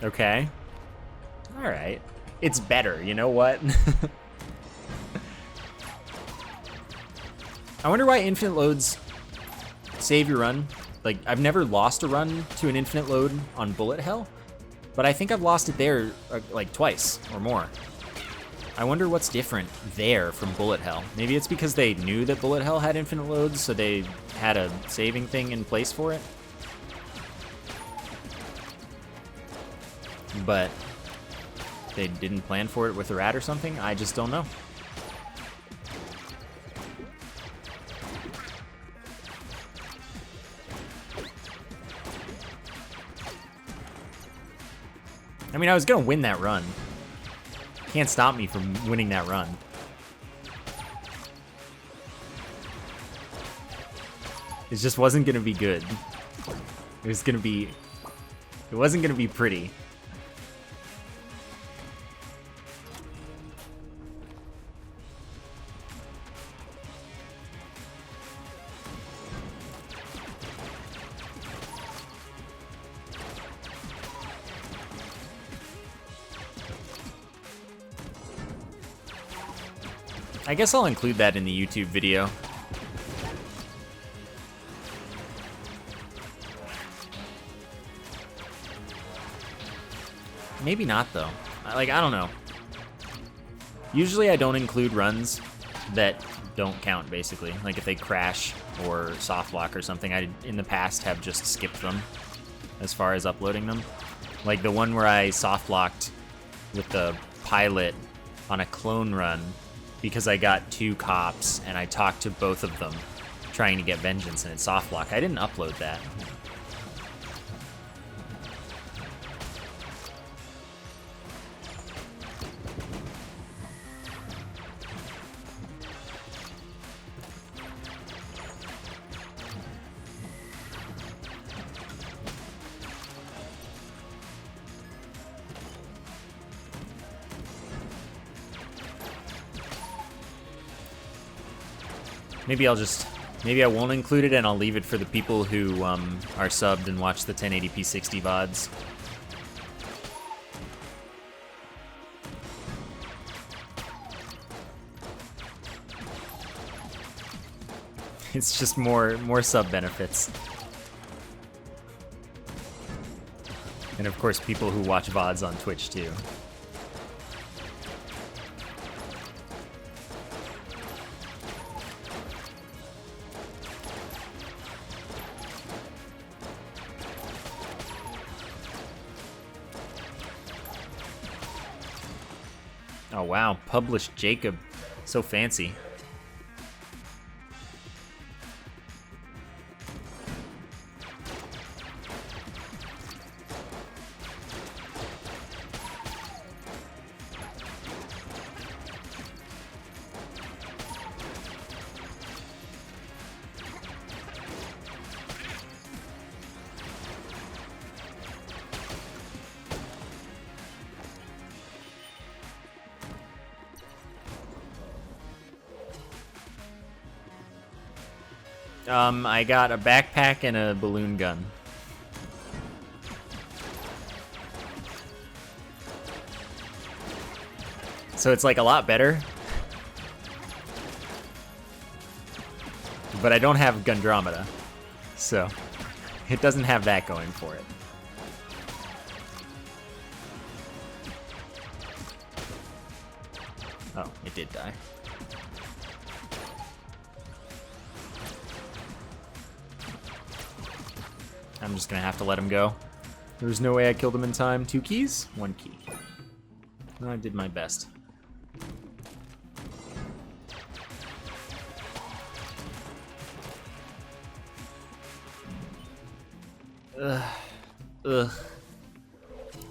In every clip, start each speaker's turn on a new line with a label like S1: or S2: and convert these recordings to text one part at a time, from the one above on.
S1: Okay. Alright. It's better, you know what? I wonder why infinite loads save your run. Like, I've never lost a run to an infinite load on bullet hell, but I think I've lost it there like twice or more. I wonder what's different there from bullet hell. Maybe it's because they knew that bullet hell had infinite loads, so they had a saving thing in place for it. But they didn't plan for it with a rat or something? I just don't know. I mean, I was gonna win that run. Can't stop me from winning that run. It just wasn't gonna be good. It wasn't gonna be pretty. I guess I'll include that in the YouTube video. Maybe not, though. Like, I don't know. Usually I don't include runs that don't count, basically. Like, if they crash or soft lock or something, I, in the past, have just skipped them as far as uploading them. Like, the one where I soft locked with the pilot on a clone run because I got 2 cops and I talked to both of them trying to get vengeance and it's soft lock. I didn't upload that. Maybe I won't include it and I'll leave it for the people who are subbed and watch the 1080p 60 VODs. It's just more sub benefits. And of course people who watch VODs on Twitch too. Oh wow, published Jacob. So fancy. I got a backpack and a balloon gun. So it's like a lot better. But I don't have Gundromeda. So it doesn't have that going for it. Oh, it did die. I'm just gonna have to let him go. There's no way I killed him in time. 2 keys? 1 key. I did my best. Ugh. Ugh.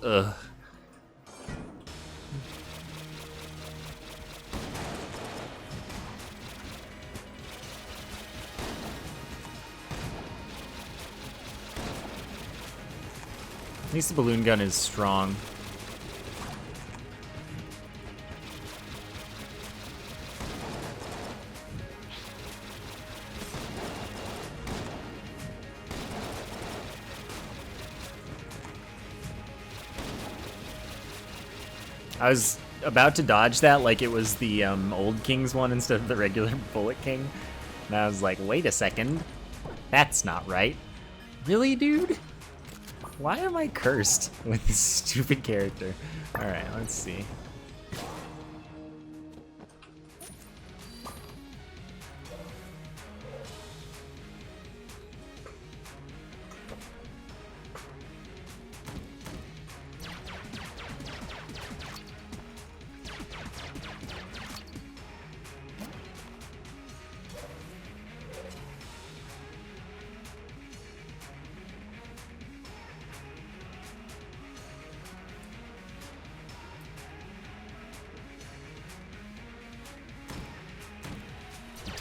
S1: Ugh. At least the balloon gun is strong. I was about to dodge that like it was the old King's one instead of the regular Bullet King. And I was like, wait a second. That's not right. Really, dude? Why am I cursed with this stupid character? Alright, let's see.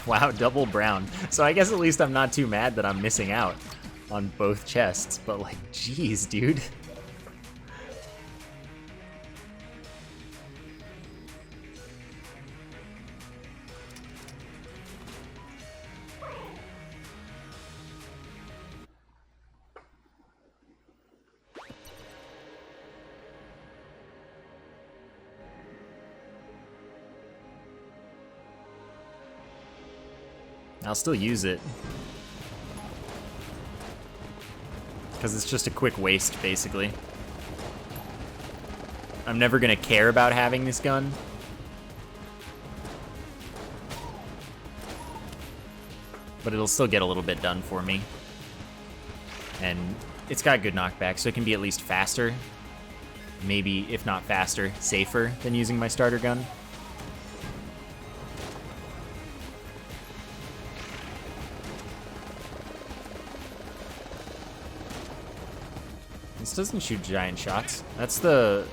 S1: Wow, double brown. So I guess at least I'm not too mad that I'm missing out on both chests, but like, geez, dude. I'll still use it. Because it's just a quick waste, basically. I'm never gonna care about having this gun. But it'll still get a little bit done for me. And it's got good knockback, so it can be at least faster. Maybe, if not faster, safer than using my starter gun. This doesn't shoot giant shots. That's the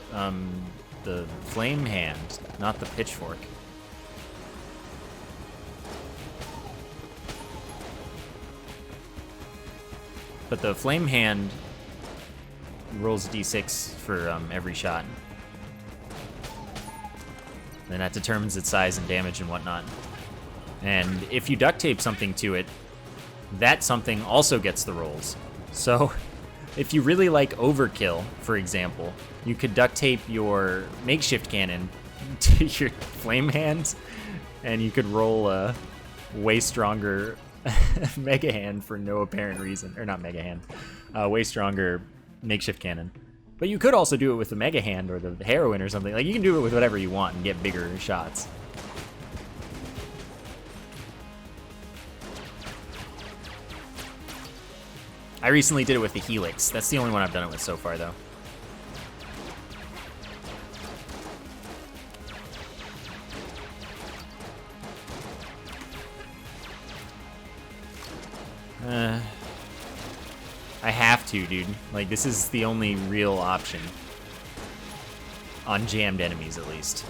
S1: flame hand, not the pitchfork. But the flame hand rolls a d6 for every shot. And that determines its size and damage and whatnot. And if you duct tape something to it, that something also gets the rolls. So if you really like overkill, for example, you could duct tape your makeshift cannon to your flame hand, and you could roll a way stronger mega hand for no apparent reason. Or not mega hand, way stronger makeshift cannon. But you could also do it with the mega hand or the heroine or something. Like, you can do it with whatever you want and get bigger shots. I recently did it with the Helix. That's the only one I've done it with so far, though. I have to, dude. Like, this is the only real option. On jammed enemies, at least.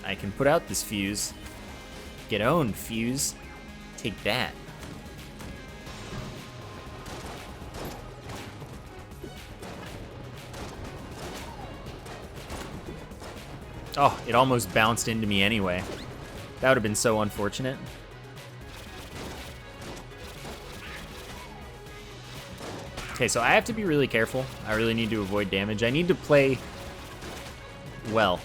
S1: I can put out this fuse. Get owned, fuse. Take that. Oh, it almost bounced into me anyway. That would have been so unfortunate. Okay, so I have to be really careful. I really need to avoid damage. I need to play well.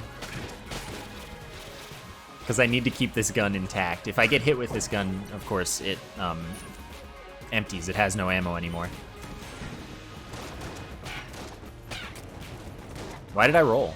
S1: Because I need to keep this gun intact. If I get hit with this gun, of course, it empties. It has no ammo anymore. Why did I roll?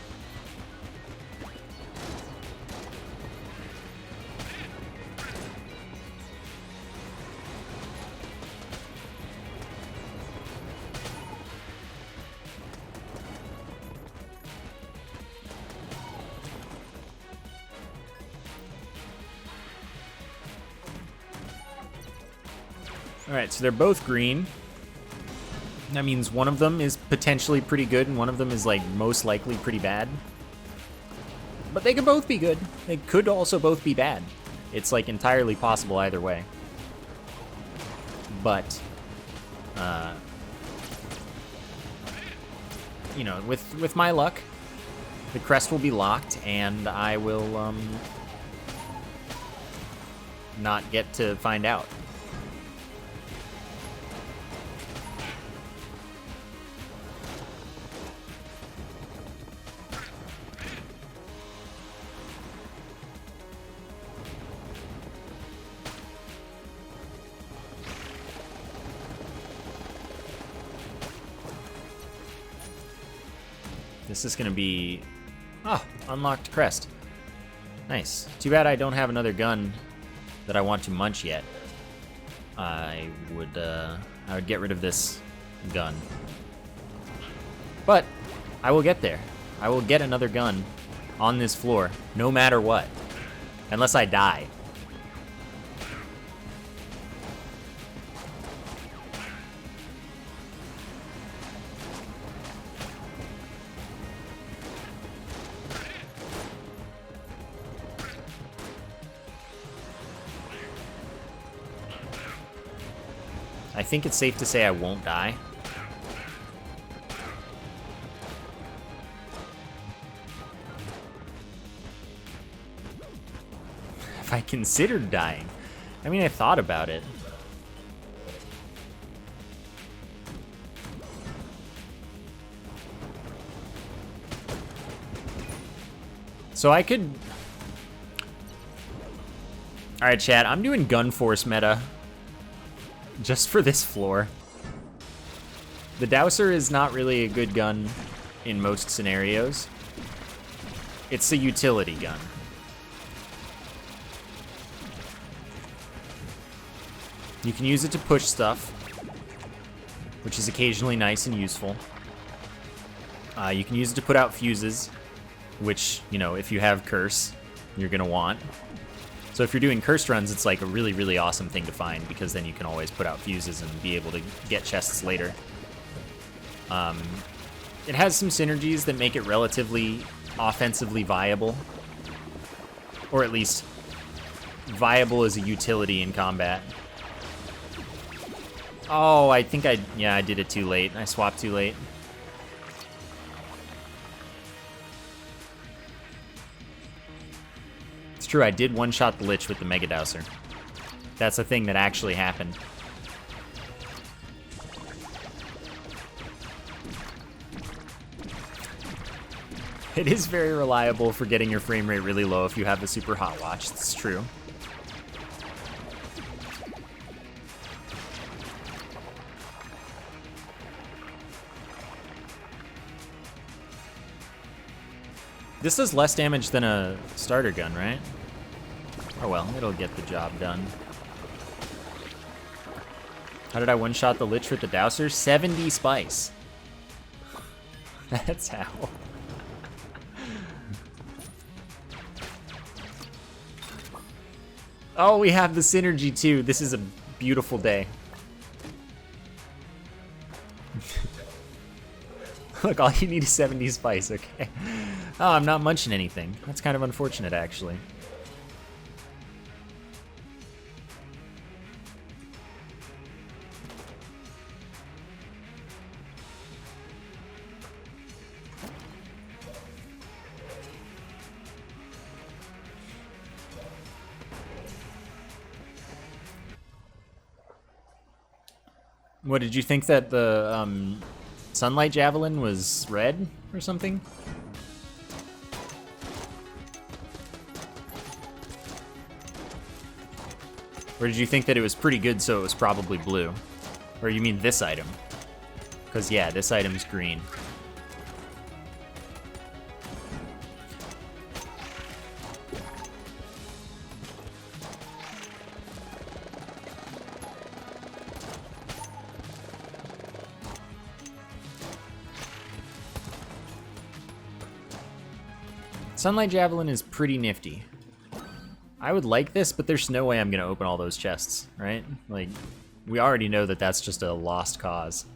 S1: Alright, so they're both green. That means one of them is potentially pretty good and one of them is like most likely pretty bad. But they could both be good. They could also both be bad. It's like entirely possible either way. But, you know, with my luck, the crest will be locked and I will not get to find out. This is gonna be, unlocked crest. Nice. Too bad I don't have another gun that I want to munch yet. I would get rid of this gun. But I will get there. I will get another gun on this floor, no matter what. Unless I die. I think it's safe to say I won't die. If I considered dying. I mean, I thought about it. So I could... Alright, chat, I'm doing gun force meta. Just for this floor. The Dowser is not really a good gun in most scenarios. It's a utility gun. You can use it to push stuff, which is occasionally nice and useful. You can use it to put out fuses, which, you know, if you have Curse, you're gonna want. So if you're doing cursed runs, it's like a really, really awesome thing to find because then you can always put out fuses and be able to get chests later. It has some synergies that make it relatively offensively viable. Or at least viable as a utility in combat. Oh, I think I did it too late. I swapped too late. It's true, I did one-shot the Lich with the Mega Dowser. That's a thing that actually happened. It is very reliable for getting your frame rate really low if you have the super hot watch, it's true. This does less damage than a starter gun, right? Oh well, it'll get the job done. How did I one-shot the Lich with the Dowser? 70 spice. That's how. Oh, we have the synergy too. This is a beautiful day. Look, all you need is 70 spice, okay. Oh, I'm not munching anything. That's kind of unfortunate, actually. What, did you think that the Sunlight Javelin was red or something? Or did you think that it was pretty good so it was probably blue? Or you mean this item? Because yeah, this item's green. Sunlight Javelin is pretty nifty. I would like this, but there's no way I'm gonna open all those chests, right? Like, we already know that that's just a lost cause.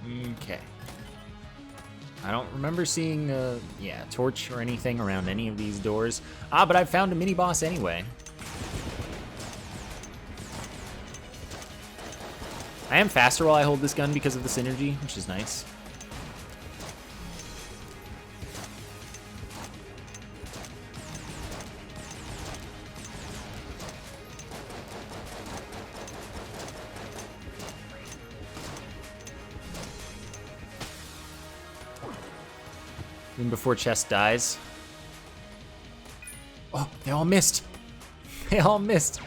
S1: Okay. I don't remember seeing, yeah, torch or anything around any of these doors. Ah, but I've found a mini-boss anyway. I am faster while I hold this gun because of the synergy, which is nice. Even before chest dies. Oh, they all missed. They all missed.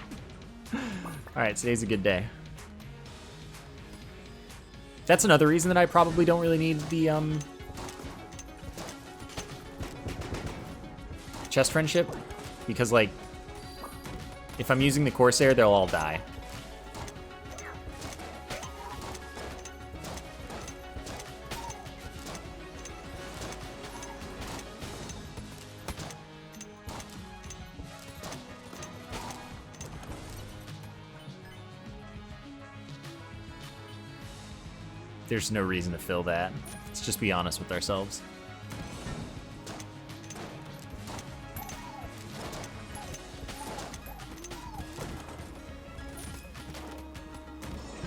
S1: All right, today's a good day. That's another reason that I probably don't really need the chest friendship, because like if I'm using the Corsair, they'll all die. There's no reason to fill that. Let's just be honest with ourselves.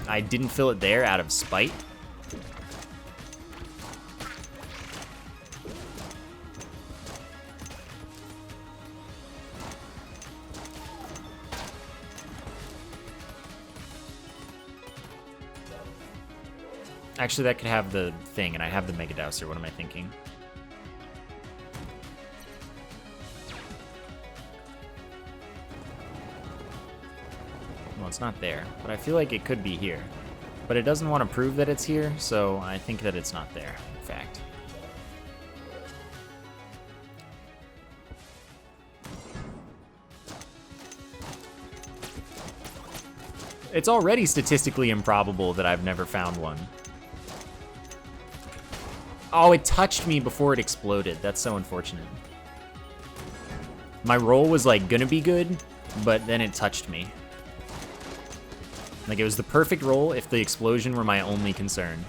S1: I didn't fill it there out of spite. Actually, that could have the thing, and I have the Mega Dowser. What am I thinking? Well, it's not there, but I feel like it could be here. But it doesn't want to prove that it's here, so I think that it's not there, in fact. It's already statistically improbable that I've never found one. Oh, it touched me before it exploded. That's so unfortunate. My roll was like gonna be good, but then it touched me. Like it was the perfect roll if the explosion were my only concern.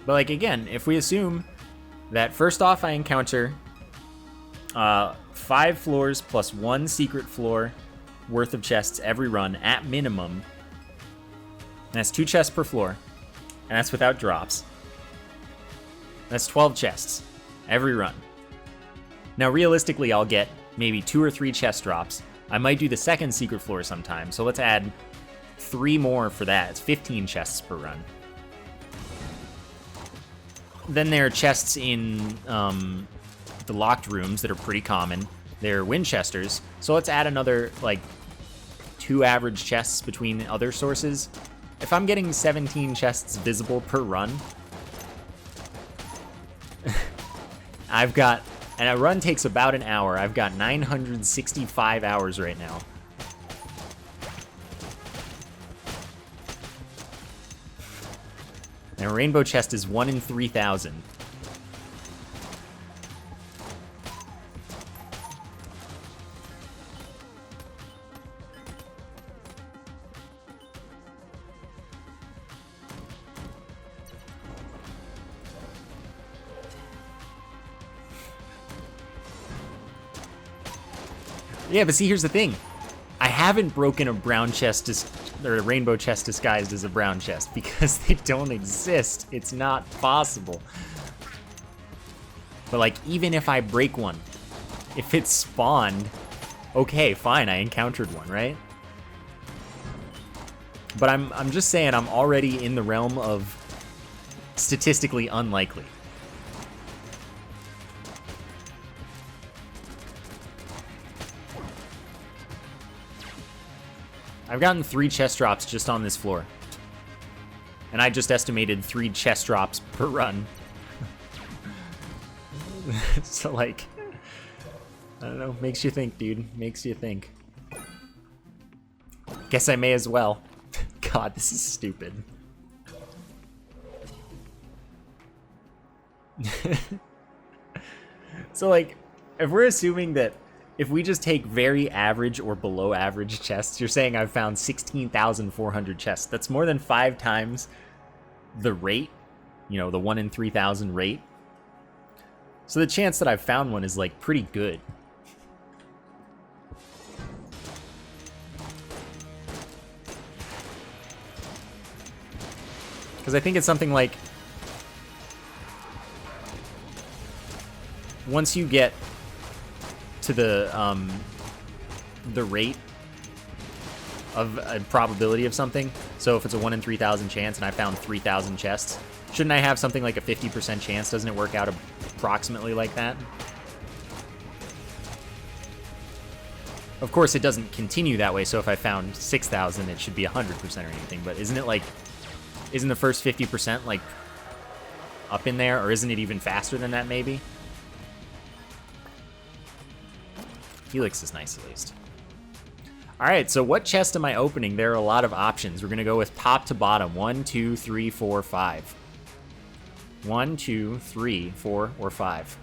S1: But like again, if we assume that first off I encounter 5 floors plus 1 secret floor worth of chests every run at minimum, and that's 2 chests per floor, and that's without drops. That's 12 chests every run. Now realistically I'll get maybe 2 or 3 chest drops. I might do the second secret floor sometime, so let's add 3 more for that. It's 15 chests per run. Then there are chests in the locked rooms that are pretty common. They're Winchesters, so let's add another like 2 average chests between other sources. If I'm getting 17 chests visible per run, I've got, and a run takes about an hour. I've got 965 hours right now. And a rainbow chest is 1 in 3,000. Yeah, but see, here's the thing. I haven't broken a brown chest or a rainbow chest disguised as a brown chest because they don't exist. It's not possible. But like, even if I break one, if it's spawned, okay, fine, I encountered one, right? But I'm just saying I'm already in the realm of statistically unlikely. I've gotten 3 chest drops just on this floor. And I just estimated 3 chest drops per run. So like, I don't know, makes you think, dude. Makes you think. Guess I may as well. God, this is stupid. So, like, if we're assuming that if we just take very average or below average chests, you're saying I've found 16,400 chests. That's more than 5 times the rate, you know, the 1 in 3,000 rate. So the chance that I've found one is, like, pretty good. Because I think it's something like, once you get to the rate of a probability of something, so if it's a 1 in 3,000 chance and I found 3,000 chests, shouldn't I have something like a 50% chance? Doesn't it work out approximately like that? Of course, it doesn't continue that way, so if I found 6,000, it should be 100% or anything, but isn't it like, isn't the first 50% like up in there, or isn't it even faster than that maybe? Helix is nice at least. All right, so what chest am I opening? There are a lot of options. We're gonna go with top to bottom. 1, 2, 3, 4, 5. 1, 2, 3, 4, or 5.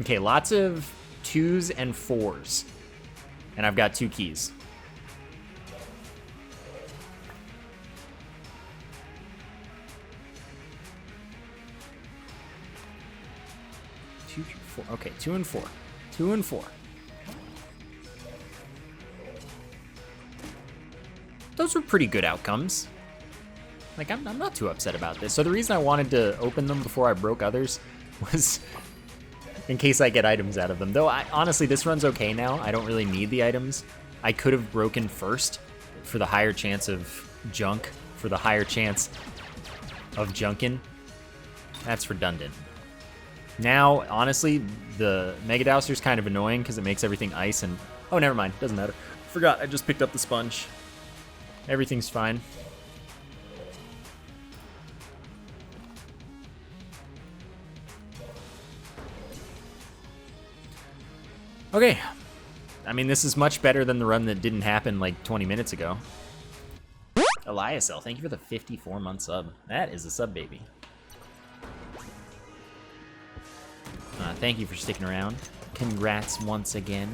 S1: Okay, lots of 2s and 4s. And I've got 2 keys. Two, 4. Okay, 2 and 4. 2 and 4. Those were pretty good outcomes. Like, I'm not too upset about this. So the reason I wanted to open them before I broke others was in case I get items out of them. Though, honestly, this run's okay now. I don't really need the items. I could have broken first for the higher chance of junk, for the higher chance of junkin'. That's redundant. Now, honestly, the Mega Dowser's kind of annoying because it makes everything ice and... Oh, never mind. Doesn't matter. Forgot. I just picked up the sponge. Everything's fine. Okay. I mean, this is much better than the run that didn't happen like 20 minutes ago. Eliasel, thank you for the 54-month sub. That is a sub, baby. Thank you for sticking around. Congrats once again.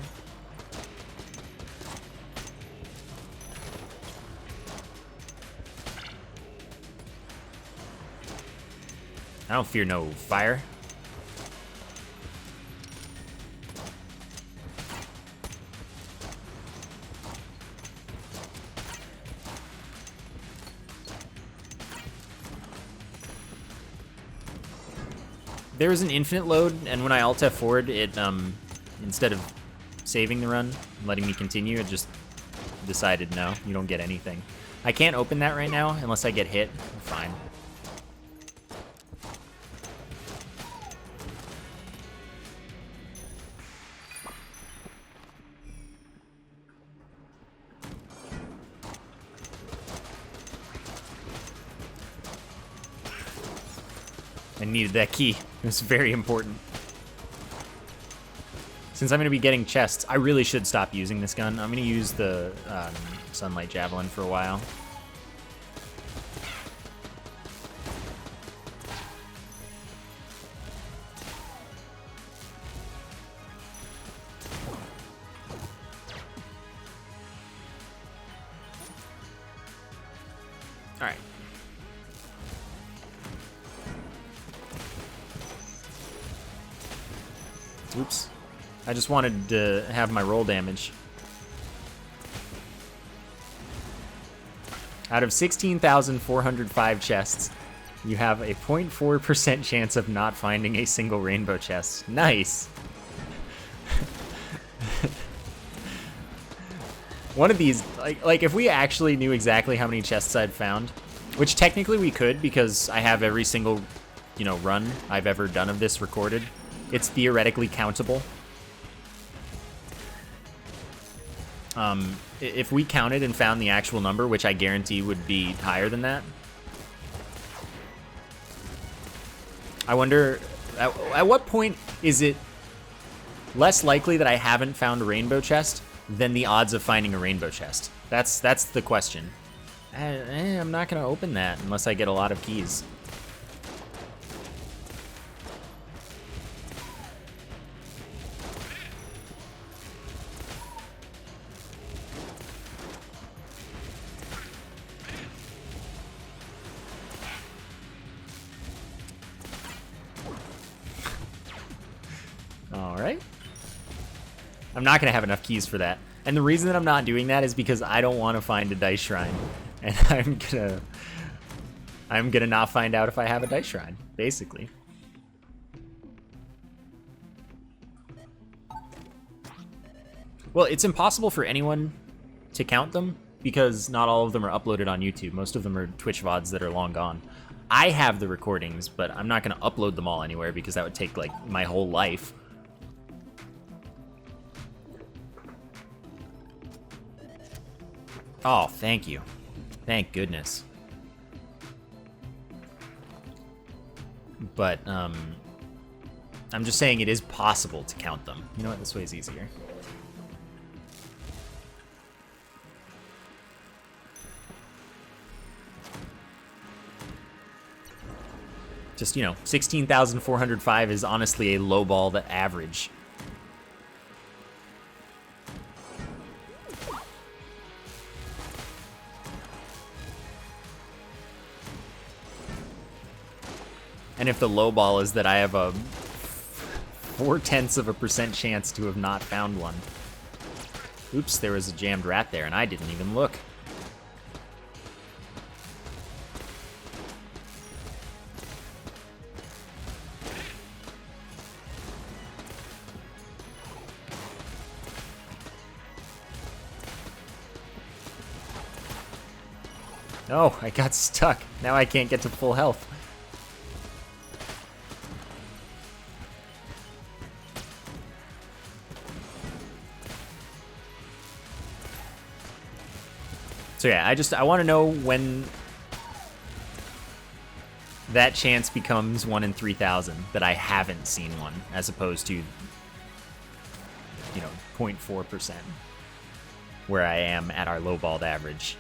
S1: I don't fear no fire. There was an infinite load, and when I Alt F forward, it instead of saving the run, letting me continue, it just decided no, you don't get anything. I can't open that right now unless I get hit. Fine. I needed that key. It was very important. Since I'm going to be getting chests, I really should stop using this gun. I'm going to use the Sunlight Javelin for a while. All right. Oops. I just wanted to have my roll damage. Out of 16,405 chests, you have a 0.4% chance of not finding a single rainbow chest. Nice! One of these, like if we actually knew exactly how many chests I'd found, which technically we could because I have every single, you know, run I've ever done of this recorded. It's theoretically countable. If we counted and found the actual number, which I guarantee would be higher than that. I wonder, At what point is it less likely that I haven't found a rainbow chest than the odds of finding a rainbow chest? That's the question. I'm not gonna open that unless I get a lot of keys. All right. I'm not gonna have enough keys for that. And the reason that I'm not doing that is because I don't want to find a dice shrine. And I'm gonna not find out if I have a dice shrine, basically. Well, it's impossible for anyone to count them because not all of them are uploaded on YouTube. Most of them are Twitch VODs that are long gone. I have the recordings, but I'm not gonna upload them all anywhere because that would take like my whole life. Oh, thank you. Thank goodness. But, I'm just saying it is possible to count them. You know what? This way is easier. Just, you know, 16,405 is honestly a lowball average. And if the low ball is that I have a 0.4% chance to have not found one. Oops, there was a jammed rat there and I didn't even look. Oh, I got stuck. Now I can't get to full health. So yeah, I want to know when that chance becomes 1 in 3,000 that I haven't seen one, as opposed to, you know, 0.4%, where I am at our lowballed average.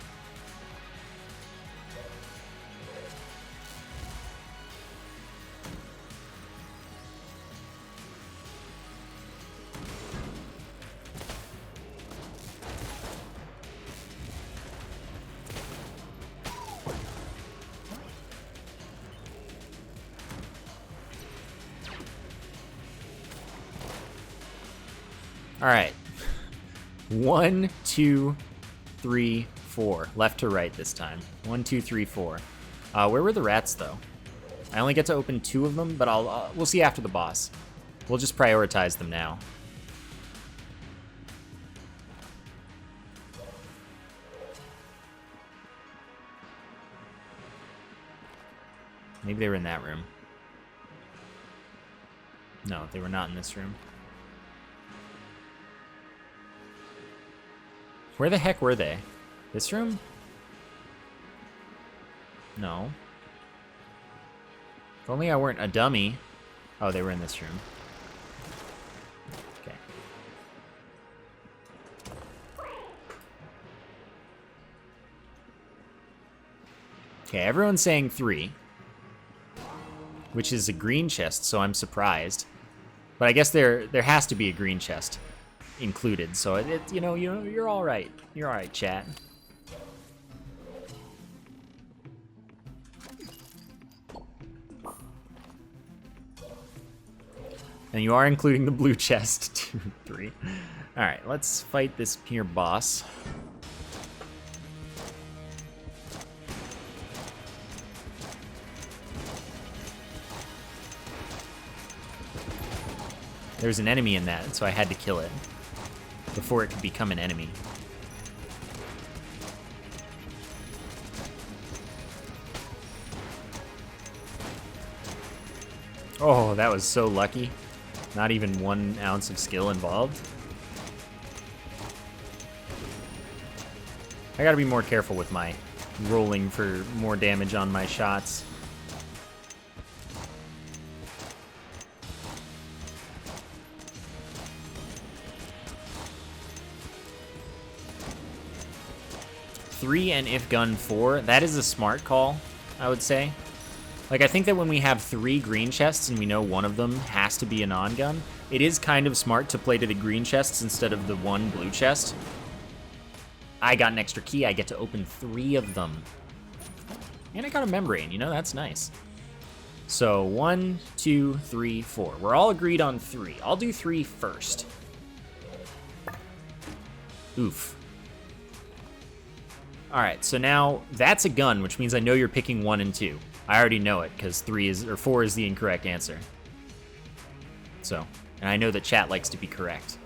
S1: All right. 1, 2, 3, 4. Left to right this time. 1, 2, 3, 4. Where were the rats though? I only get to open 2 of them, but we'll see after the boss. We'll just prioritize them now. Maybe they were in that room. No, they were not in this room. Where the heck were they? This room? No. If only I weren't a dummy. Oh, they were in this room. Okay. Okay, everyone's saying 3. Which is a green chest, so I'm surprised. But I guess there has to be a green chest included, so you know, you're all right. You're all right, chat. And you are including the blue chest, 2, 3. All right, let's fight this here boss. There's an enemy in that, so I had to kill it before it could become an enemy. Oh, that was so lucky. Not even 1 ounce of skill involved. I gotta be more careful with my rolling for more damage on my shots. 3 and if gun 4, that is a smart call, I would say. Like, I think that when we have 3 green chests and we know one of them has to be a non-gun, it is kind of smart to play to the green chests instead of the 1 blue chest. I got an extra key. I get to open 3 of them. And I got a membrane, you know, that's nice. So 1, 2, 3, 4. We're all agreed on 3. I'll do 3 first. Oof. All right, so now that's a gun, which means I know you're picking 1 and 2. I already know it because 4 is the incorrect answer. So, and I know that chat likes to be correct.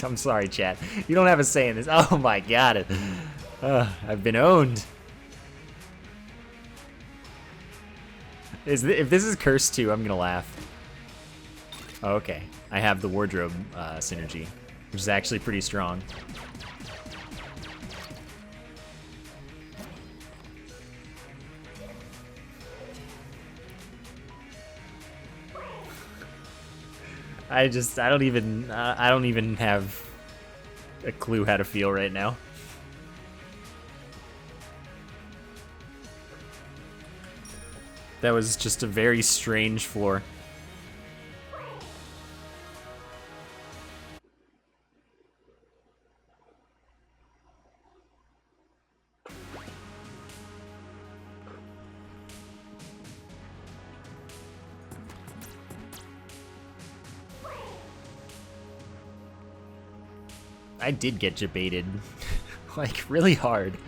S1: I'm sorry, chat. You don't have a say in this. Oh my god. I've been owned. If this is Curse 2, I'm gonna laugh. Oh, okay. I have the wardrobe synergy, which is actually pretty strong. I don't even have a clue how to feel right now. That was just a very strange floor. I did get debated, like, really hard.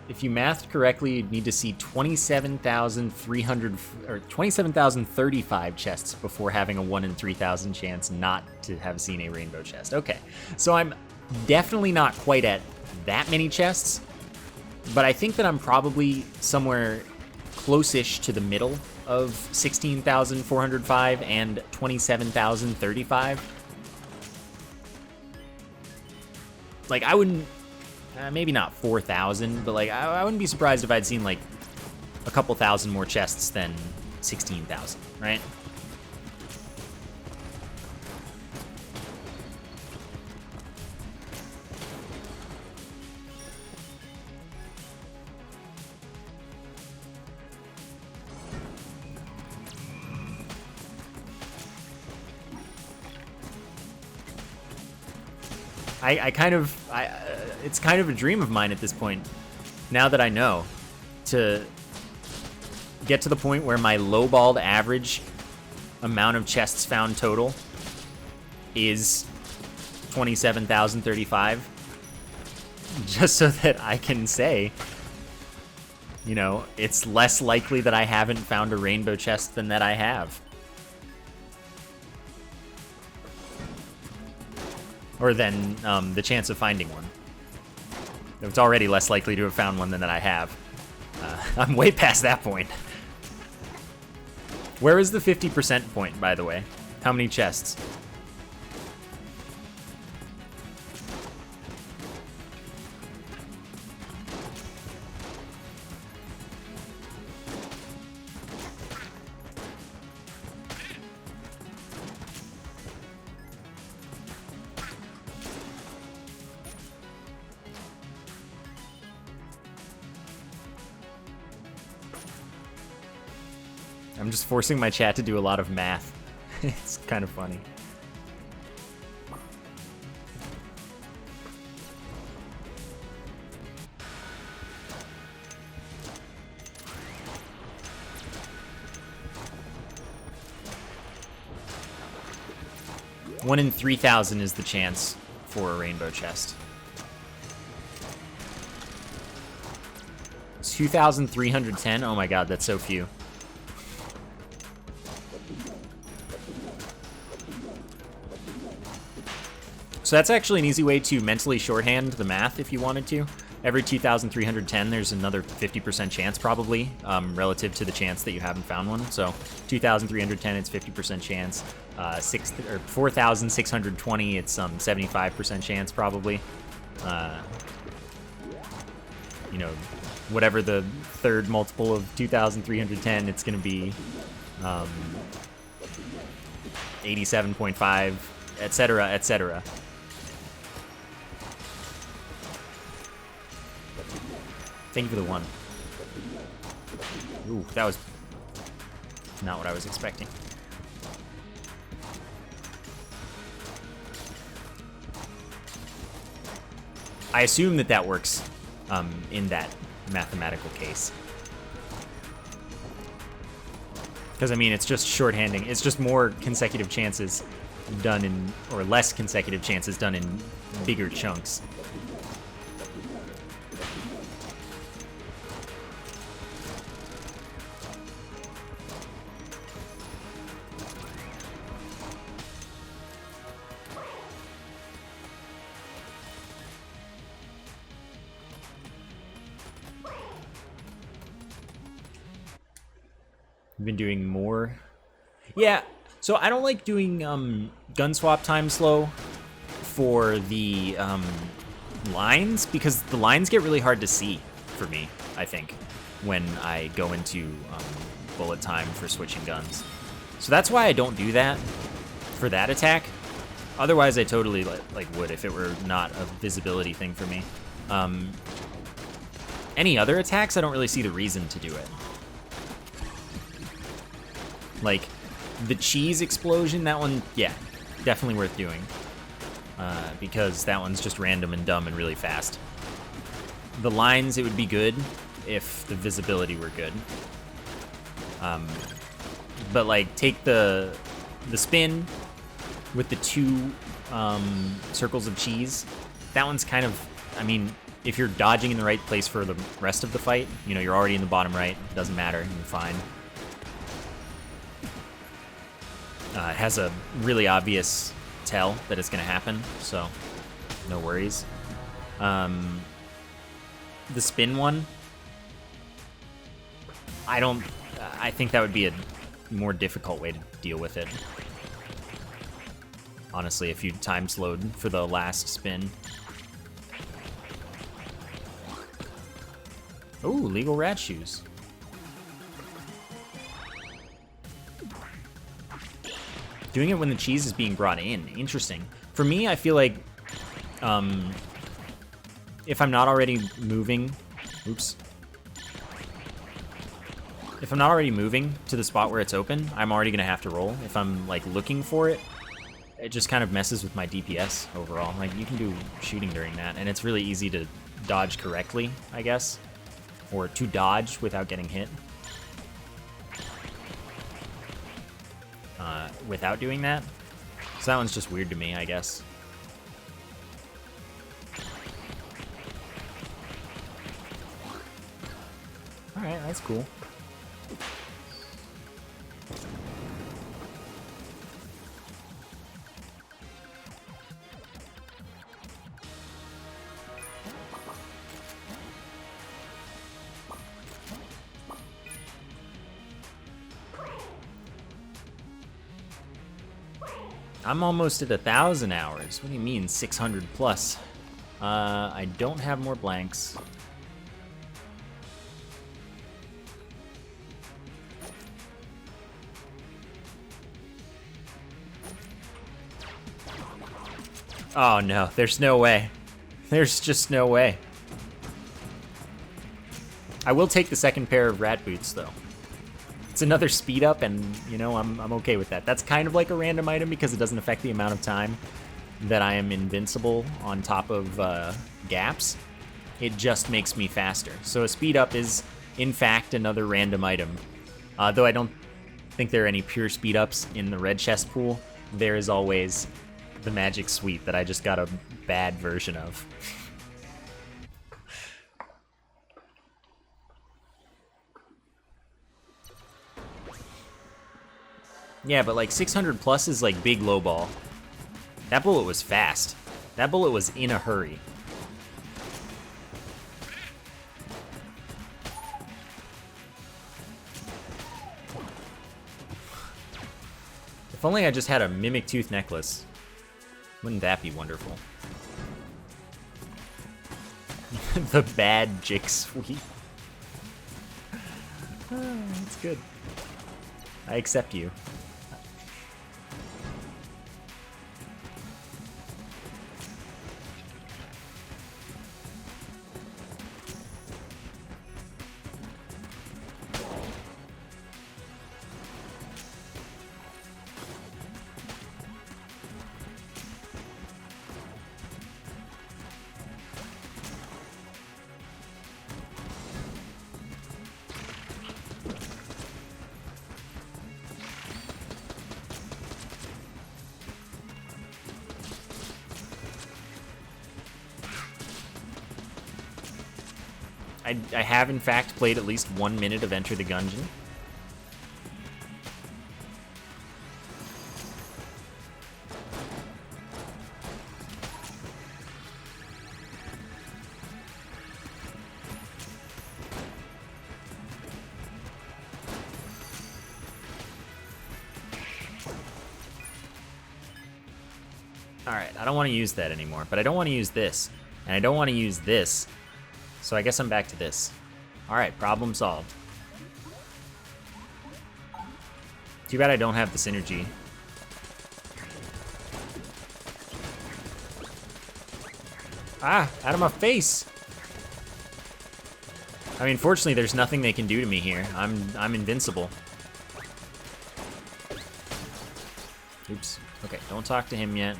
S1: If you mathed correctly, you'd need to see 27,300 or 27,035 chests before having a 1 in 3,000 chance not to have seen a rainbow chest. Okay, so I'm definitely not quite at that many chests, but I think that I'm probably somewhere close-ish to the middle of 16,405 and 27,035. Like, I wouldn't, maybe not 4,000, but like, I wouldn't be surprised if I'd seen like a couple thousand more chests than 16,000, right? It's kind of a dream of mine at this point, now that I know, to get to the point where my lowballed average amount of chests found total is 27,035, just so that I can say, you know, it's less likely that I haven't found a rainbow chest than that I have. Or than the chance of finding one. It's already less likely to have found one than that I have. I'm way past that point. Where is the 50% point, by the way? How many chests? I'm just forcing my chat to do a lot of math. It's kind of funny. One in 3,000 is the chance for a rainbow chest. 2,310? Oh my god, that's so few. So that's actually an easy way to mentally shorthand the math if you wanted to. Every 2,310, there's another 50% chance probably, relative to the chance that you haven't found one. So 2,310, it's 50% chance. 4,620, it's 75% chance probably. You know, whatever the third multiple of 2,310, it's going to be 87.5, etc., etc. Thank you for the 1. Ooh, that was not what I was expecting. I assume that that works in that mathematical case. Because, I mean, it's just shorthanding. It's just more consecutive chances done in, or less consecutive chances done in bigger chunks. Been doing more. Yeah, so I don't like doing gun swap time slow for the lines, because the lines get really hard to see for me, I think, when I go into bullet time for switching guns. So that's why I don't do that for that attack. Otherwise, I totally like would if it were not a visibility thing for me. Any other attacks, I don't really see the reason to do it. Like, the cheese explosion, that one, yeah, definitely worth doing. Because that one's just random and dumb and really fast. The lines, it would be good if the visibility were good. But, like, take the spin with the 2 circles of cheese. That one's kind of, I mean, if you're dodging in the right place for the rest of the fight, you know, you're already in the bottom right, it doesn't matter, you're fine. It has a really obvious tell that it's going to happen, so no worries. The spin one, I think that would be a more difficult way to deal with it. Honestly, if you time slowed for the last spin. Ooh, legal rat shoes. Doing it when the cheese is being brought in. Interesting. For me, I feel like if I'm not already moving... Oops. If I'm not already moving to the spot where it's open, I'm already going to have to roll. If I'm, like, looking for it, it just kind of messes with my DPS overall. Like, you can do shooting during that, and it's really easy to dodge correctly, I guess. Or to dodge without getting hit. Without doing that. So that one's just weird to me, I guess. Alright, that's cool. I'm almost at 1,000 hours. What do you mean 600 plus? I don't have more blanks. Oh no, there's no way. There's just no way. I will take the second pair of rat boots though. It's another speed up, and you know, I'm okay with that. That's kind of like a random item because it doesn't affect the amount of time that I am invincible on top of gaps. It just makes me faster. So a speed up is in fact another random item. Though I don't think there are any pure speed ups in the red chest pool. There is always the magic suite that I just got a bad version of. Yeah, but like 600 plus is like big low ball. That bullet was fast. That bullet was in a hurry. If only I just had a mimic tooth necklace. Wouldn't that be wonderful? The bad Jick suite. Oh, that's good. I accept you. I have, in fact, played at least 1 minute of Enter the Gungeon. Alright, I don't want to use that anymore, but I don't want to use this. And I don't want to use this. So I guess I'm back to this. Alright, problem solved. Too bad I don't have the synergy. Ah, out of my face! I mean, fortunately, there's nothing they can do to me here. I'm invincible. Oops. Okay, don't talk to him yet.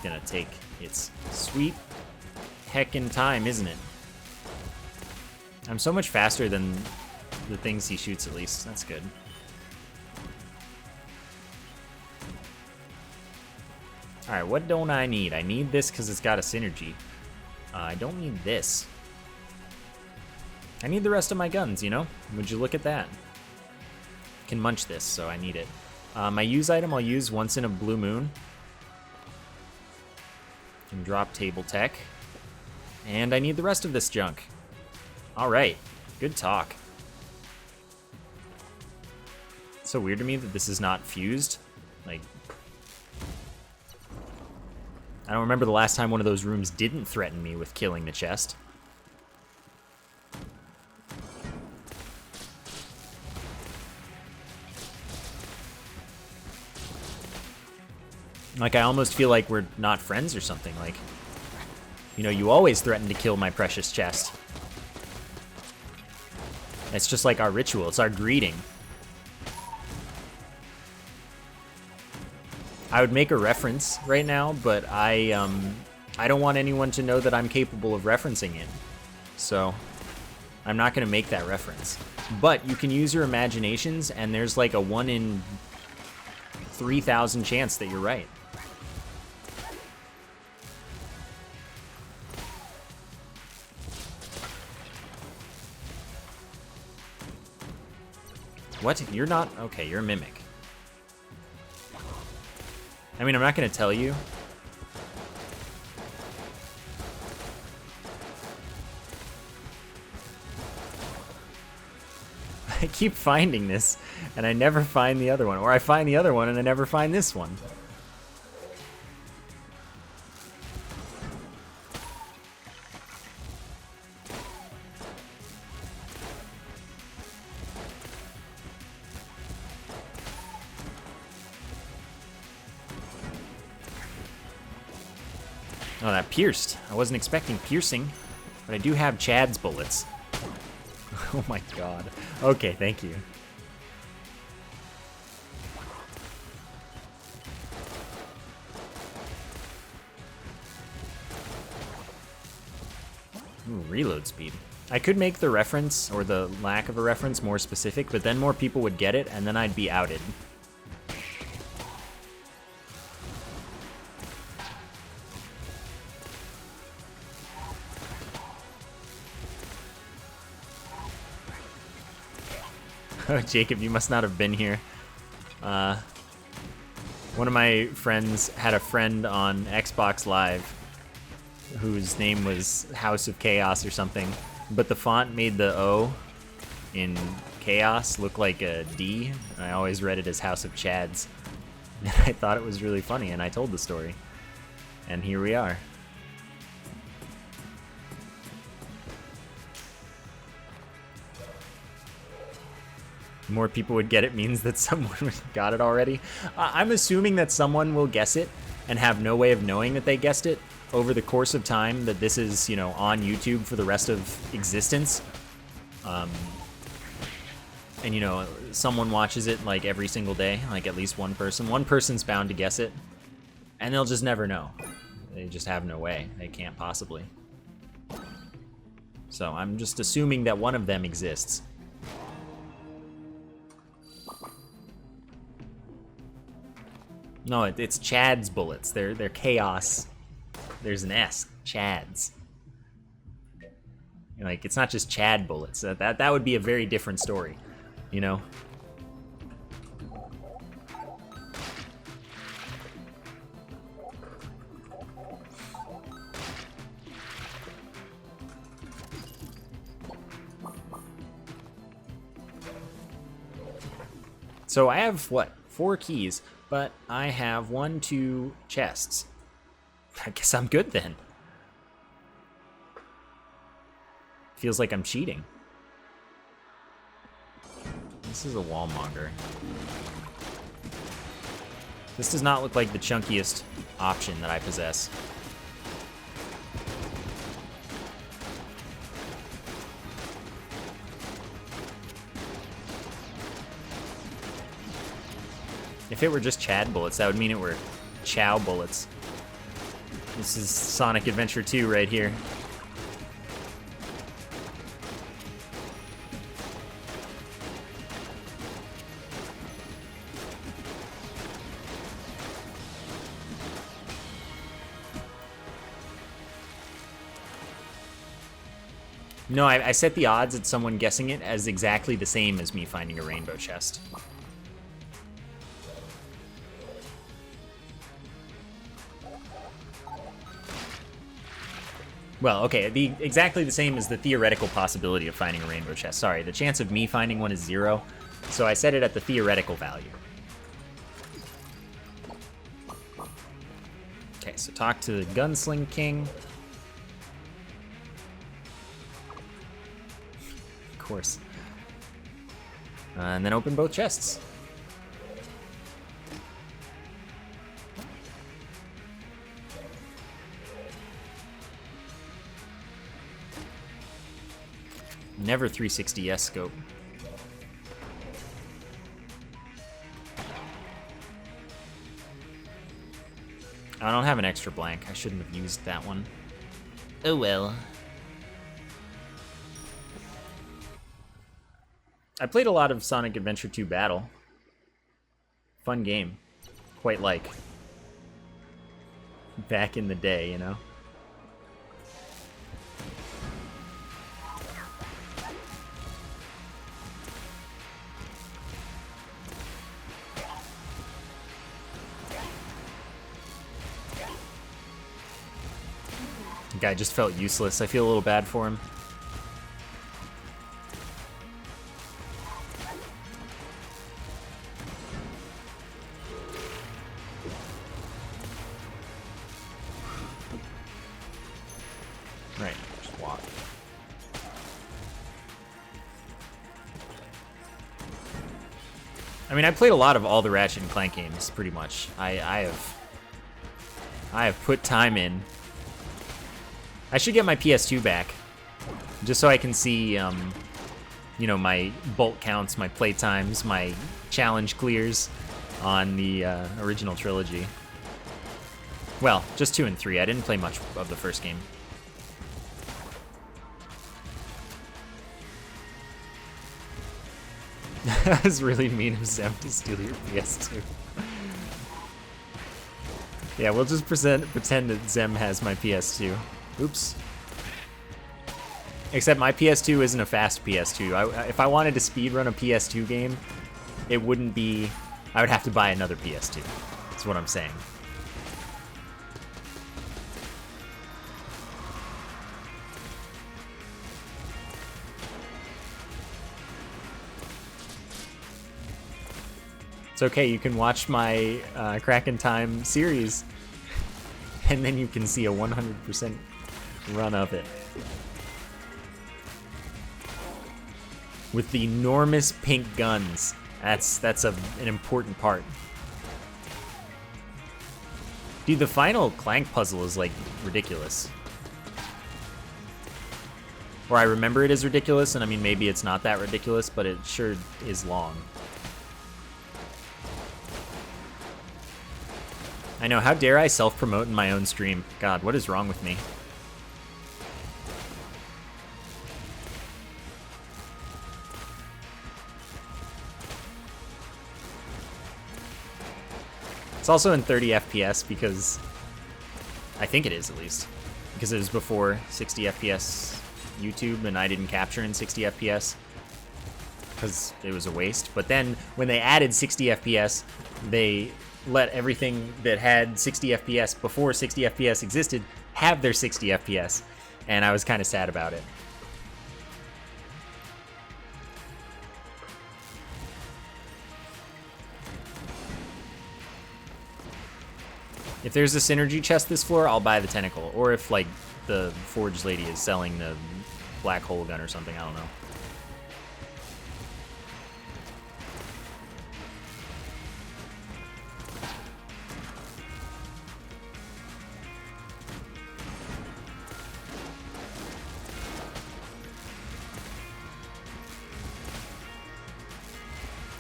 S1: Gonna take its sweet heckin' time, isn't it? I'm so much faster than the things he shoots, at least. That's good. Alright, what don't I need? I need this because it's got a synergy. I don't need this. I need the rest of my guns, you know? Would you look at that? I can munch this, so I need it. My use item I'll use once in a blue moon. Can drop table tech. And I need the rest of this junk. Alright, good talk. It's so weird to me that this is not fused. Like, I don't remember the last time one of those rooms didn't threaten me with killing the chest. Like, I almost feel like we're not friends or something. Like, you know, you always threaten to kill my precious chest. It's just like our ritual. It's our greeting. I would make a reference right now, but I don't want anyone to know that I'm capable of referencing it. So, I'm not going to make that reference. But you can use your imaginations, and there's like a 1 in 3,000 chance that you're right. What? You're not? Okay, you're a mimic. I mean, I'm not going to tell you. I keep finding this, and I never find the other one. Or I find the other one, and I never find this one. Oh, that pierced. I wasn't expecting piercing, but I do have Chad's bullets. Oh my god. Okay, thank you. Ooh, reload speed. I could make the reference, or the lack of a reference, more specific, but then more people would get it, and then I'd be outed. Oh, Jacob, you must not have been here. One of my friends had a friend on Xbox Live whose name was House of Chaos or something, but the font made the O in Chaos look like a D. I always read it as House of Chads. And I thought it was really funny, and I told the story. And here we are. More people would get it means that someone got it already. I'm assuming that someone will guess it and have no way of knowing that they guessed it over the course of time, that this is, you know, on YouTube for the rest of existence. And, you know, someone watches it, like, every single day, like, at least one person. One person's bound to guess it, and they'll just never know. They just have no way. They can't possibly. So I'm just assuming that one of them exists. No, it's Chad's bullets. They're chaos. There's an S. Chad's. Like, it's not just Chad bullets. That would be a very different story, you know? So I have, what, 4 keys, but I have 1, 2 chests. I guess I'm good then. Feels like I'm cheating. This is a wallmonger. This does not look like the chunkiest option that I possess. If it were just Chad bullets, that would mean it were Chow bullets. This is Sonic Adventure 2 right here. No, I set the odds at someone guessing it as exactly the same as me finding a rainbow chest. Well, okay, exactly the same as the theoretical possibility of finding a rainbow chest. Sorry, the chance of me finding one is 0, so I set it at the theoretical value. Okay, so talk to the Gunsling King. Of course. And then open both chests. Never 360S scope. I don't have an extra blank. I shouldn't have used that one. Oh well. I played a lot of Sonic Adventure 2 Battle. Fun game. Quite like. Back in the day, you know? The guy just felt useless. I feel a little bad for him. Right, just walk. I mean, I played a lot of all the Ratchet and Clank games, pretty much. I have put time in. I should get my PS2 back, just so I can see, you know, my bolt counts, my play times, my challenge clears on the original trilogy. Well, just 2 and 3. I didn't play much of the first game. That was really mean of Zem to steal your PS2. Yeah, we'll just pretend that Zem has my PS2. Oops. Except my PS2 isn't a fast PS2. If I wanted to speedrun a PS2 game, it wouldn't be... I would have to buy another PS2. That's what I'm saying. It's okay, you can watch my Crack in Time series, and then you can see a 100% run of it. with the enormous pink guns. That's an important part. Dude, the final Clank puzzle is, like, ridiculous. Or I remember it as ridiculous, and I mean, maybe it's not that ridiculous, but it sure is long. I know, how dare I self-promote in my own stream? God, what is wrong with me? It's also in 30 FPS because... I think it is, at least. Because it was before 60 FPS YouTube, and I didn't capture in 60 FPS. Because it was a waste. But then, when they added 60 FPS, they let everything that had 60 FPS before 60 FPS existed have their 60 FPS. And I was kind of sad about it. If there's a synergy chest this floor, I'll buy the tentacle. Or if, like, the forge lady is selling the black hole gun or something, I don't know.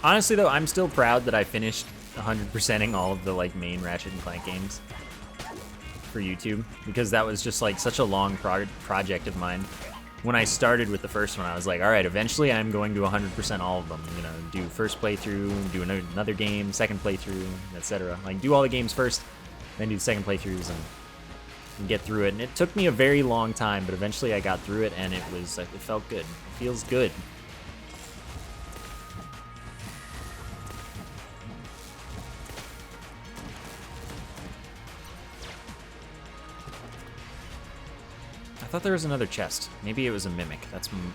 S1: Honestly, though, I'm still proud that I finished 100%ing all of the, like, main Ratchet and Clank games for YouTube, because that was just, like, such a long project of mine. When I started with the first one, I was like, all right, eventually I'm going to 100% all of them. I'm gonna do first playthrough, do another game, second playthrough, etc. Like, do all the games first, then do the second playthroughs and get through it. And it took me a very long time, but eventually I got through it, and it felt good. It feels good. I thought there was another chest. Maybe it was a mimic.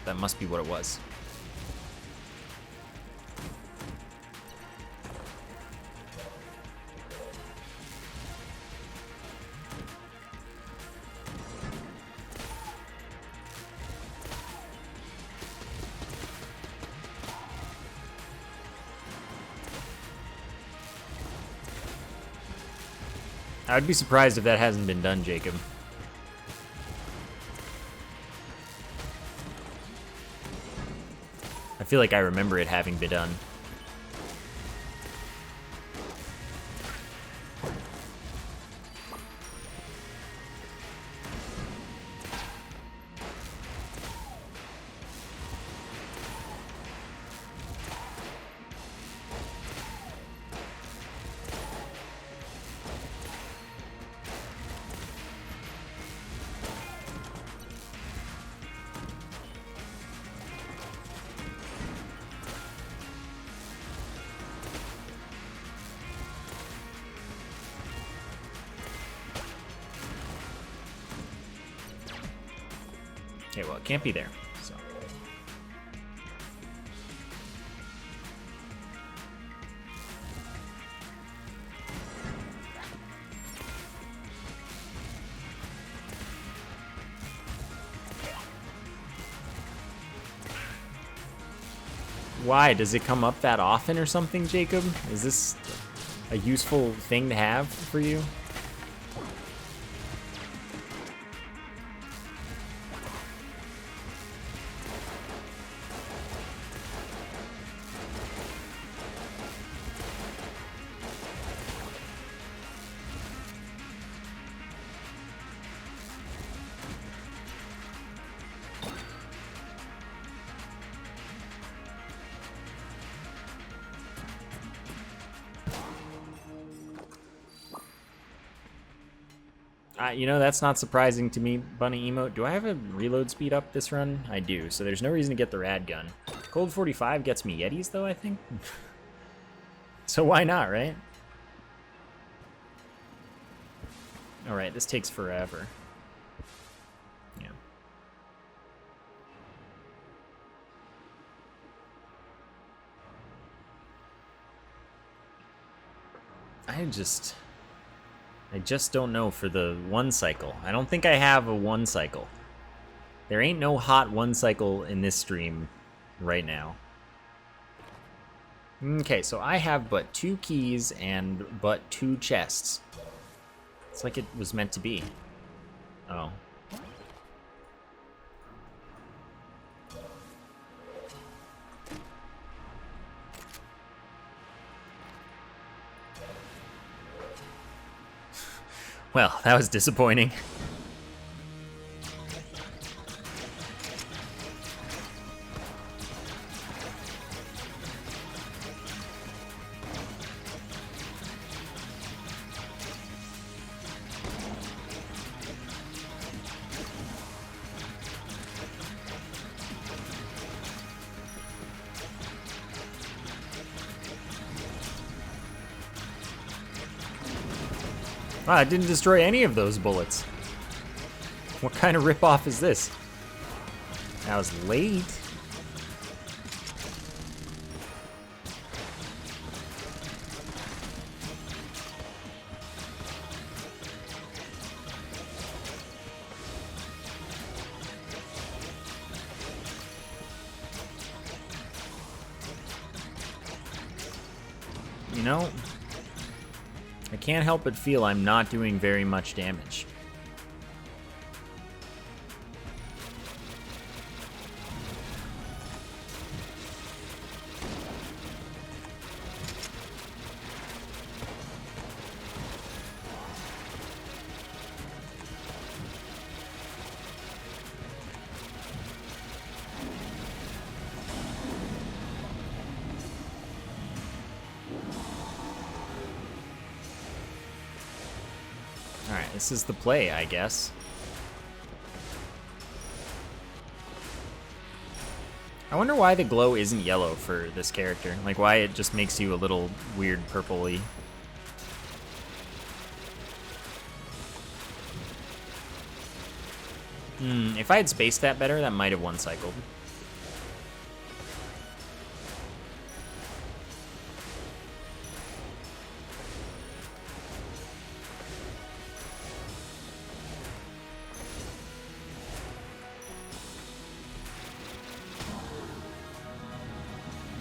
S1: That must be what it was. I would be surprised if that hasn't been done, Jacob. I feel like I remember it having been done. Okay, well, it can't be there, so. Why? Does it come up that often or something, Jacob? Is this a useful thing to have for you? You know, that's not surprising to me, Bunny Emote. Do I have a reload speed up this run? I do, so there's no reason to get the rad gun. Cold 45 gets me Yetis, though, I think? So why not, right? Alright, this takes forever. Yeah. I just don't know for the one cycle. I don't think I have a one cycle. There ain't no hot one cycle in this stream right now. Okay, so I have but 2 keys and but 2 chests. It's like it was meant to be. Oh. Well, that was disappointing. Wow, it didn't destroy any of those bullets. What kind of ripoff is this? I was late. You know, I can't help but feel I'm not doing very much damage. Alright, this is the play, I guess. I wonder why the glow isn't yellow for this character. Like, why it just makes you a little weird purple-y. If I had spaced that better, that might have one-cycled.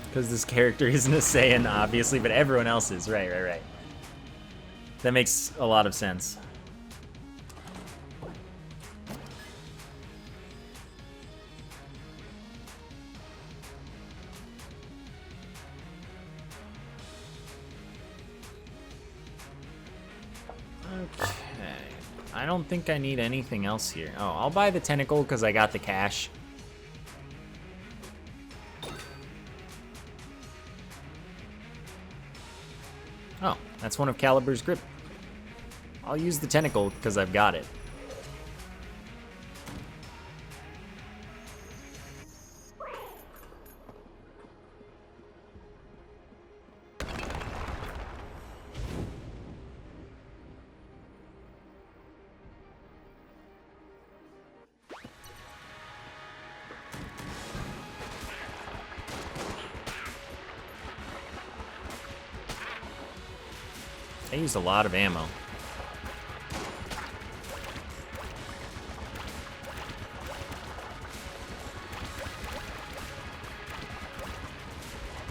S1: Because this character isn't a Saiyan, obviously, but everyone else is. Right. That makes a lot of sense. Okay. I don't think I need anything else here. Oh, I'll buy the tentacle because I got the cash. Oh, that's one of Calibur's grip. I'll use the tentacle because I've got it. I used a lot of ammo.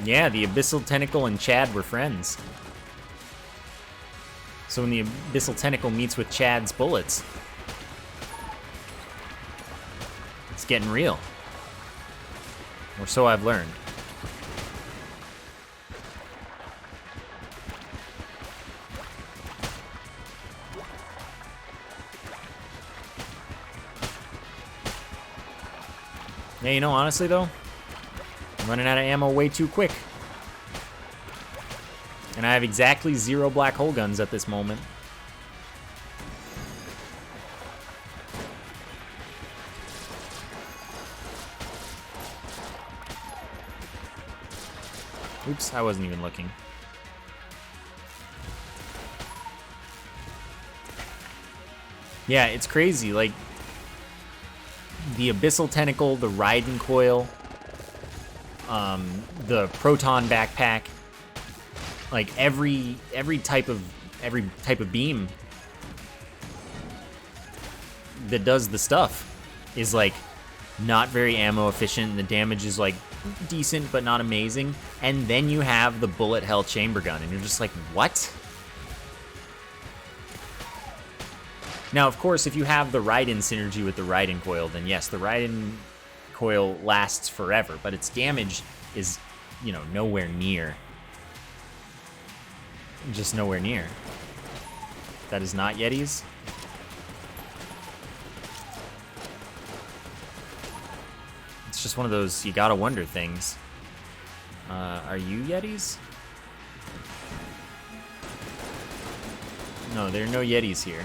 S1: Yeah, the Abyssal Tentacle and Chad were friends. So when the Abyssal Tentacle meets with Chad's bullets, it's getting real. Or so I've learned. Yeah, you know, honestly though, I'm running out of ammo way too quick. And I have exactly 0 black hole guns at this moment. Oops, I wasn't even looking. Yeah, it's crazy, like, the Abyssal Tentacle, the Raiden Coil, the Proton Backpack, like every type of beam that does the stuff is like not very ammo efficient, and the damage is like decent but not amazing. And then you have the bullet hell chamber gun, and you're just like, what? Now, of course, if you have the Raiden synergy with the Raiden coil, then yes, the Raiden coil lasts forever, but its damage is, you know, nowhere near. Just nowhere near. That is not Yetis. It's just one of those you gotta wonder things. Are you Yetis? No, there are no Yetis here.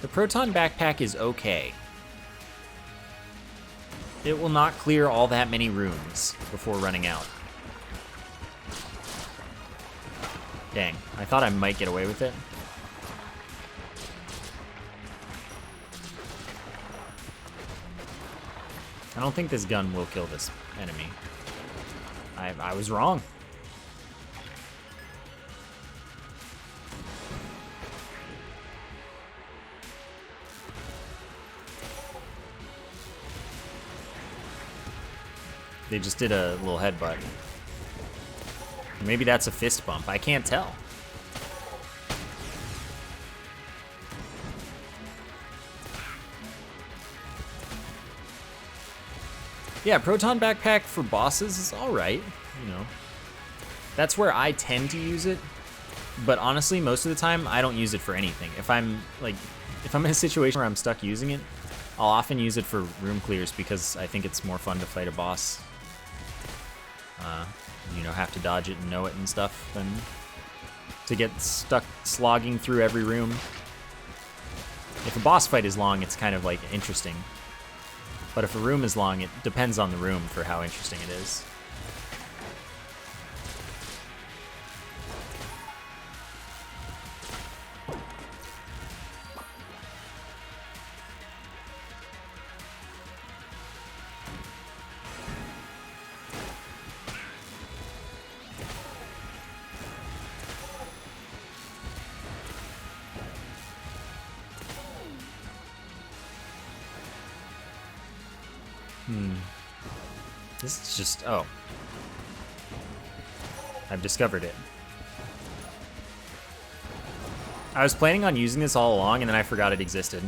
S1: The Proton Backpack is okay. It will not clear all that many rooms before running out. Dang, I thought I might get away with it. I don't think this gun will kill this enemy. I was wrong. They just did a little headbutt. Maybe that's a fist bump. I can't tell. Yeah, Proton Backpack for bosses is alright, you know. That's where I tend to use it. But honestly, most of the time, I don't use it for anything. If I'm in a situation where I'm stuck using it, I'll often use it for room clears because I think it's more fun to fight a boss. You know, have to dodge it and know it and stuff, than to get stuck slogging through every room. If a boss fight is long, it's kind of like interesting. But if a room is long, it depends on the room for how interesting it is. This is just, oh. I've discovered it. I was planning on using this all along, and then I forgot it existed.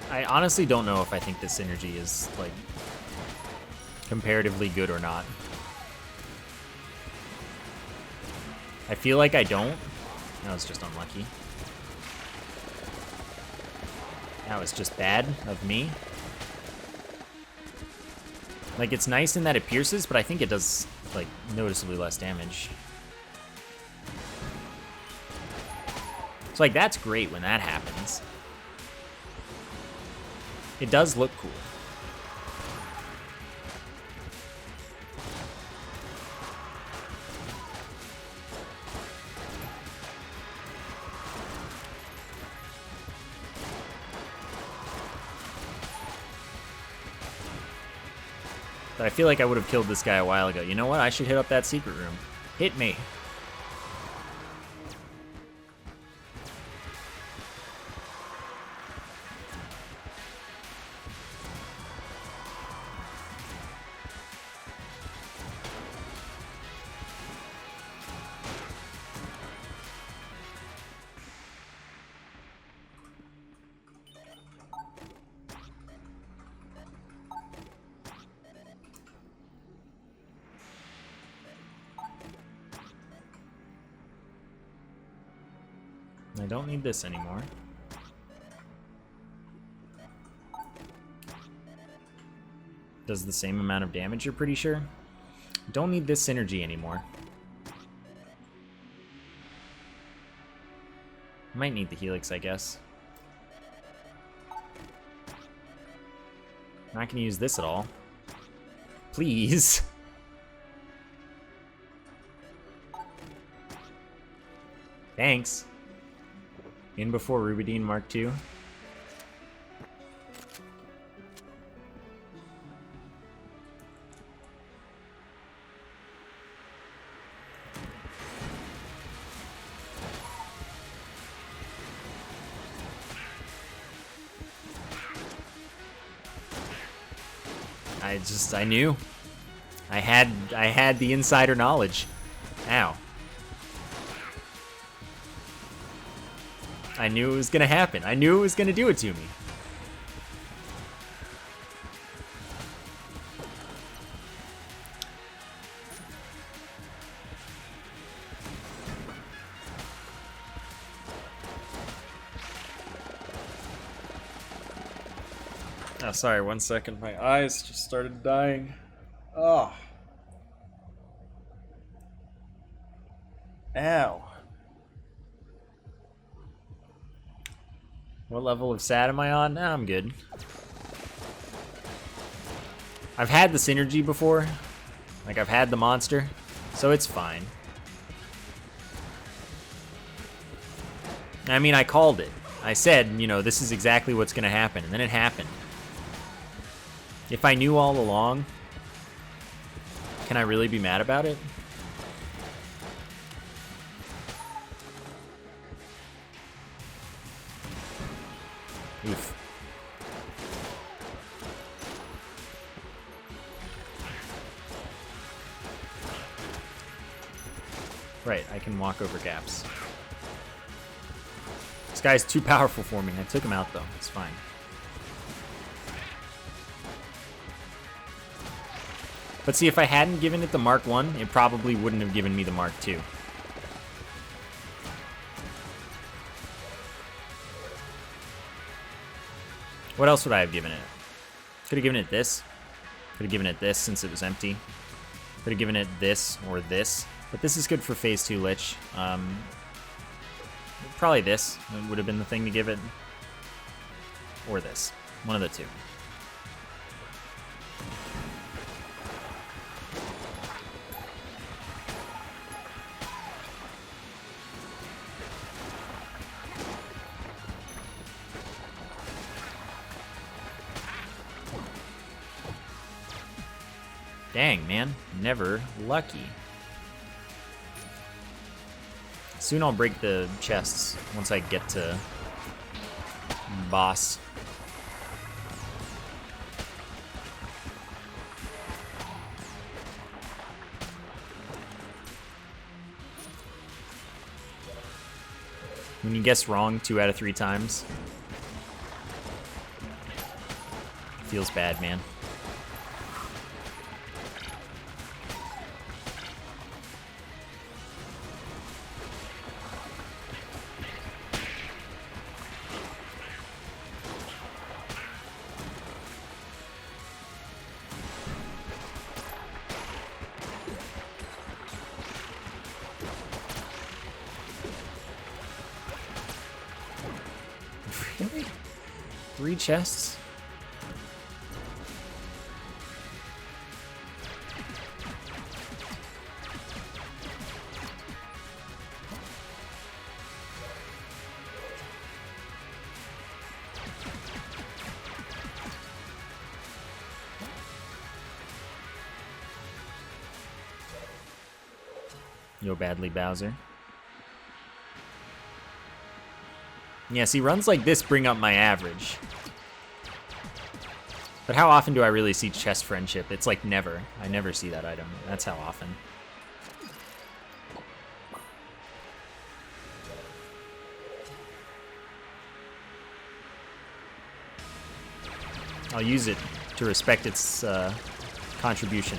S1: I honestly don't know if I think this synergy is, like, comparatively good or not. I feel like I don't. That was just unlucky. That was just bad of me. Like, it's nice in that it pierces, but I think it does, like, noticeably less damage. So, like, that's great when that happens. It does look cool. But I feel like I would have killed this guy a while ago. You know what? I should hit up that secret room. Hit me. I don't need this anymore. Does the same amount of damage, you're pretty sure? Don't need this synergy anymore. Might need the Helix, I guess. Not gonna use this at all. Please. Thanks. In before Rubidine Mark II. I knew. I had the insider knowledge. Ow. I knew it was gonna happen. I knew it was gonna do it to me. Oh, sorry, 1 second. My eyes just started dying. Oh. Ow. What level of sad am I on? Nah, I'm good. I've had the synergy before. Like, I've had the monster, so it's fine. I mean, I called it. I said, you know, this is exactly what's gonna happen, and then it happened. If I knew all along, can I really be mad about it? Oof. Right, I can walk over gaps. This guy's too powerful for me. I took him out, though. It's fine. But see, if I hadn't given it the Mark 1, it probably wouldn't have given me the Mark 2. What else would I have given it? Could have given it this. Could have given it this since it was empty. Could have given it this or this. But this is good for phase 2 Lich. Probably this would have been the thing to give it. Or this. One of the two. Dang, man. Never lucky. Soon I'll break the chests once I get to boss. When you guess wrong 2 out of 3 times, feels bad, man. Really? 3 chests? Yo, badly, Bowser. Yeah, see, runs like this bring up my average. But how often do I really see chest friendship? It's like never. I never see that item. That's how often. I'll use it to respect its contribution.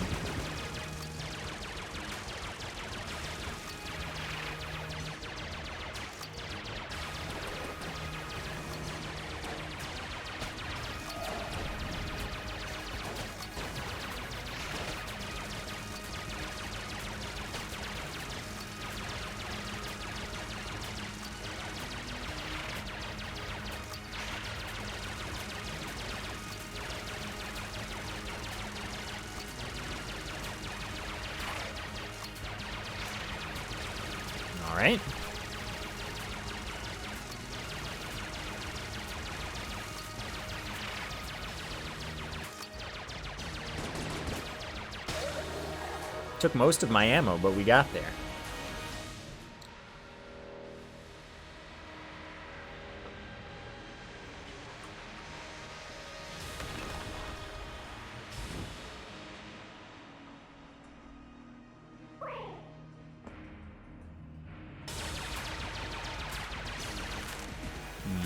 S1: right. Took most of my ammo, but we got there.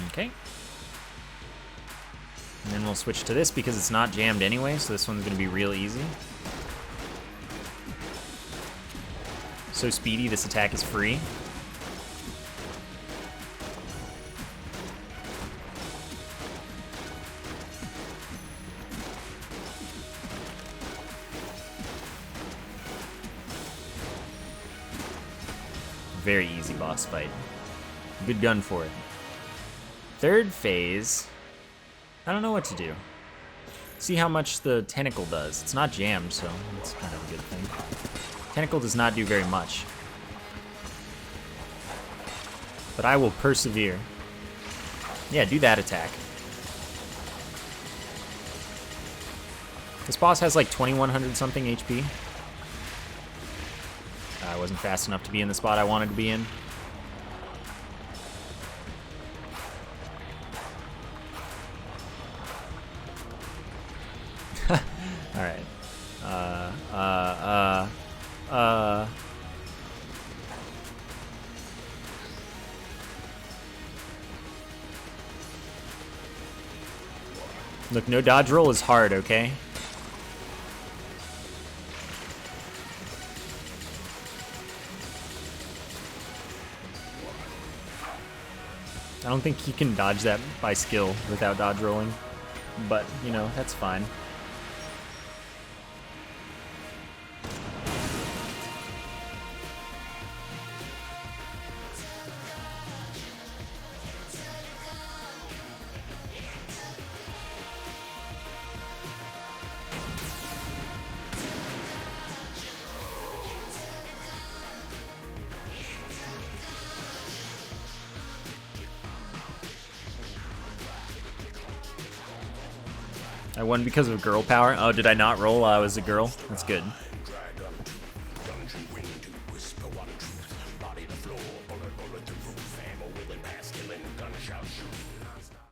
S1: Okay. And then we'll switch to this because it's not jammed anyway, so this one's going to be real easy. So speedy, this attack is free. Very easy boss fight. Good gun for it. Third phase, I don't know what to do. See how much the tentacle does. It's not jammed, so that's kind of a good thing. Tentacle does not do very much. But I will persevere. Yeah, do that attack. This boss has like 2100 something HP. I wasn't fast enough to be in the spot I wanted to be in. Alright. Look, no dodge roll is hard, okay? I don't think he can dodge that by skill without dodge rolling, but, you know, that's fine. I won because of girl power. Oh, did I not roll while I was a girl? That's good.